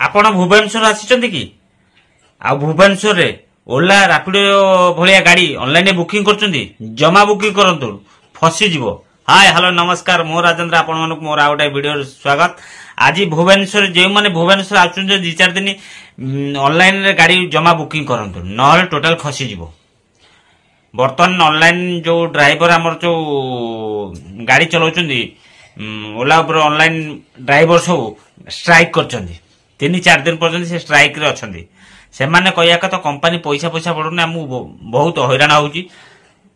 आपण भुवनेश्वर आसिचंती कि आ भुवनेश्वर रे ओला रैपिडो भलिया गाड़ी ऑनलाइन बुकिंग करचंती जमा बुकिंग करंतु फसी जीवो। हाय हेलो नमस्कार मो राजेंद्र आपण मानक मोर आ गोटे वीडियो स्वागत। आज भुवनेश्वर जो मैंने भुवनेश्वर आउछन जे 2-4 दिन ऑनलाइन रे गाड़ी जमा बुकिंग करंतु नहले टोटल खसी जीवो। बर्तमान ऑनलाइन जो ड्राइवर आमर जो गाड़ी चलाउछंती ओला ऊपर ऑनलाइन ड्राइवर सब स्ट्राइक करछंती 3-4 दिन पर्यंत से स्ट्राइक रे अछंती। से माने कहया कथा कंपनी पैसा पड़ुनी आम बहुत हैरान होउची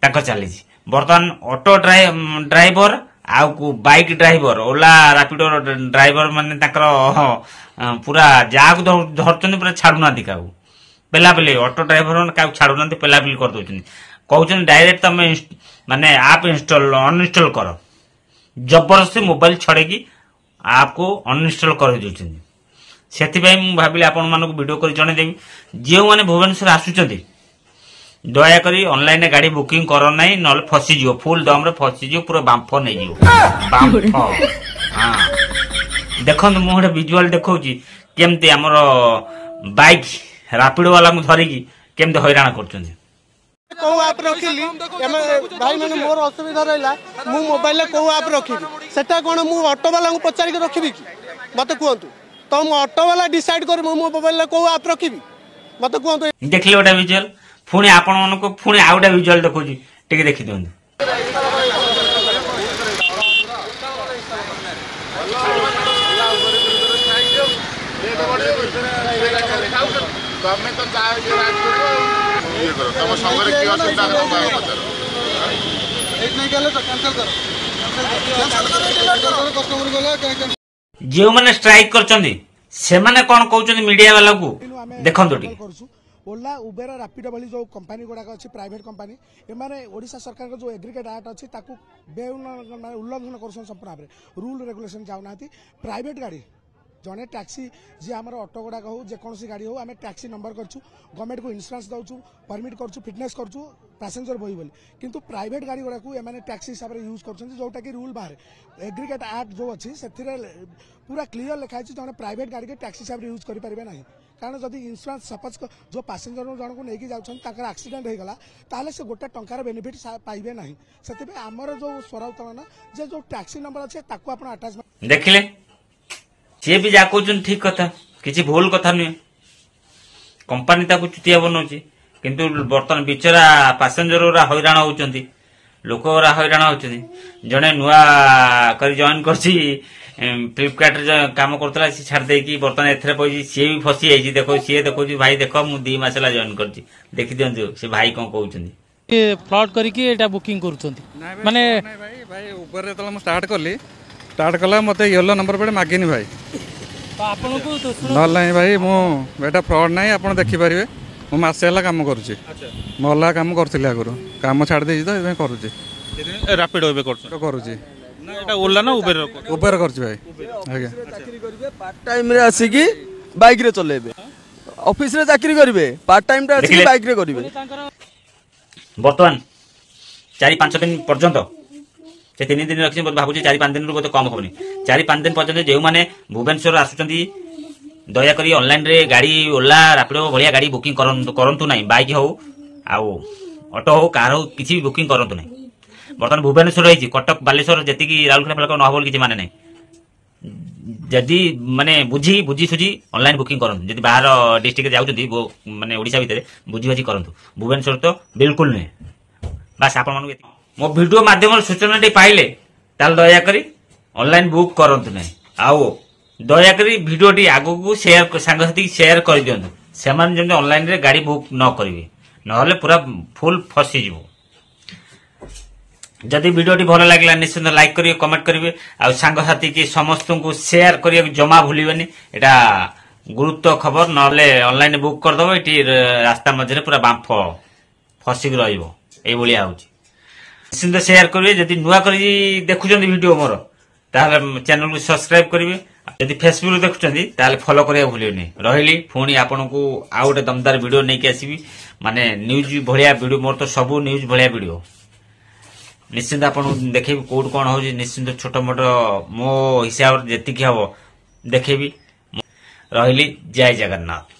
ताको चलीची। बर्तमान ऑटो ड्राइवर आउ बाइक ड्राइवर ओला रैपिडो ड्राइवर माने ताकर पूरा जाग धरछंती पूरा छाडुना दिकाऊ पेलापेली ऑटो ड्राइवर का छाडुना पेलापेली कर दोछंती कहउछन डायरेक्ट तमे माने आप इंस्टॉल अनइंस्टॉल कर जबरदस्ती मोबाइल छड़ेकी आपको अनइंस्टॉल कर दोछंती। सेथिबाई मु भाबिले आपण मानक वीडियो कर जणे देबी जे माने भुवनेश्वर आसुचंती दया करी ऑनलाइन गाड़ी बुकिंग करो नहीं नल फसी जियो फुल दम रे फसी जियो पूरा बांफ नहीं जियो बांफ। हां देखन मु गोटे विजुअल देखौची केमते हमर बाइक रैपिडो वाला मु धरिकी केमते हैरान करचंती। को आप रखिली भाई मैंने मोर असुविधा रहला मु मोबाइल को आप रखिली सेटा कोन मु ऑटो वाला को पचारी के रखिबी कि मते कहंतु तो मु ऑटो वाला डिसाइड कर मु मोबाइल को आप रखिबी मते कहंतु। देखले ओटा विजुअल पुणी आपण मानको पुणी आ गोटे विजुअल देखौची टिके देखि दियंतु। तमे तो राज ये करो तम संगे की असुविधा एक नहीं गेले तो कैंसिल करो कस्टमर गला जो माने स्ट्राइक करचंदी से माने कोन कहउचंदी मीडिया वाला को देखंतु टिके ओला उबेर रैपिडो वाली जो कंपनी गुड़ाक अच्छी प्राइवेट कंपनी एमाने ओडिशा सरकार का जो एग्रीगेट एक्ट अच्छी ताकू उल्लंघन कर संपूर्ण भाव रूल रेगुलेशन जाऊना प्राइवेट गाड़ी जड़े टैक्सी जी आम ऑटो गुड़ाक हो जेकोसी गाड़ी हो आम टैक्सी नंबर करूँ गवर्नमेंट को इंश्योरेंस दौचु परमिट करूँ फिटनेस करूँ पैसेंजर बही बोली किंतु प्राइवेट गाड़ी गुड़ाक एमाने टैक्सी हिसाब से यूज कर जोटा कि रूल बाहर एग्रीगेट एक्ट जो अच्छी से पूरा क्लीयर लिखाई जड़े प्राइवेट गाड़ी के टैक्सी हिसाब से यूज करेंगे ना कारण जदि इंश्योरेंस सपोज जो पैसेंजर जन को लेकिन जाऊँ एक्सीडेंट होगा ताले से गोटे टंकार बेनिफिट पाइबे ना से आमर जो स्वराउतलना जे जो टैक्सी नंबर अच्छे ताको आपण अटैचमेंट देखिले सी भी जा कहउछन ठीक कथा किसी भूल कथा नुहे कंपनी ताकू चुतिया बनाउची किंतु बर्तमान बिचरा पैसेंजर ओरा हैरान होउचंती लोक ओरा हैरान होउचंती जने नुआ करी जॉइन करछि फ्लिपकार्ट रे काम करतला सी छाड़ दे कि बर्तमान एथरे पई सी भी फसी आइछि देखो सी देखो भाई देखो मु 2 मास ला जॉइन करछि देखि दियंतु से भाई कोन कहउचंती ये फ्रॉड करके एटा बुकिंग करूचंती माने भाई ऊपर रे तला म स्टार्ट कला मते येलो नंबर पे मागिनी भाई तो आपन को तो नल नहीं भाई मु बेटा फ्रॉड नहीं आपन देखि परिबे मु मासे हला काम करूची मोला काम करथिले आगरो काम छाड़ देछि तो एबे करूची रैपिडो एबे करूची ना एटा ओला ना उबेर करची भाई आगे चाकरी करिवे पार्ट टाइम रे आसी की बाइक रे चलेबे ऑफिस रे चाकरी करिवे पार्ट टाइम रे आसी बाइक रे करिवे बर्तमान 4-5 दिन पर्यंत से 3 दिन रखी भावुँ 4-5 दिन बोधे कम होनी 4-5 दिन पर्यंत जो मैंने भुवनेश्वर आसुचंती दयाक ऑनलाइन रे गाड़ी ओला रैपिडो भलिया गाड़ी बुकिंग करंतु नहीं बाइक हो आउ ऑटो हो कार हो किसी भी बुकिंग करंतु नहीं। बर्तमान भुवनेश्वर रही कटक बालेश्वर जी राउरकेला फल न किसी माने नहीं जदि माने बुझी सुझी ऑनलाइन बुकिंग करंतु जदि बाहर डिस्ट्रिक्ट जाउचंती माने ओडिशा भितर बुझी बाझी करंतु भुवनेश्वर तो बिल्कुल नहीं बस आपण मानु मो वीडियो माध्यम सूचना पाइले ताल दया करी ऑनलाइन बुक करंतु नहीं आओ दया करी वीडियो टी आगो को शेयर सांगसाथी शेयर कर दियंतु सेमान जेम ऑनलाइन रे गाड़ी बुक न करिवे नहले पूरा फुल फसी जीवो। जदि वीडियो टी भल लागला निश्चित लाइक करिवे कमेंट करिवे आ सांगसाथी की समस्त को शेयर करिवे जमा भूलिबेनी एटा गुरुत्व खबर नहले ऑनलाइन बुक कर दबो एटी रास्ता मझे पूरा बांफ फसिक रहिबो ए भलिया होची निश्चित शेयर करिवे जदि नुआ करी देखुचंदी वीडियो मोर ताहले चैनल को सब्सक्राइब करिवे जदि फेसबुक देखुचंदी ताहले फॉलो करिया भूलिबेनी रहिली पुणी आपन को आ गोटे दमदार वीडियो नै के आसीबी माने न्यूज भलिया वीडियो मोर तो सब न्यूज भलिया वीडियो निश्चित आपन देखेबी कोड कोन होजी निश्चित छोट मोट मो हिसाब जेतिकी हबो देखेबी ରହିଲି ଜୟ ଜଗନ୍ନାଥ।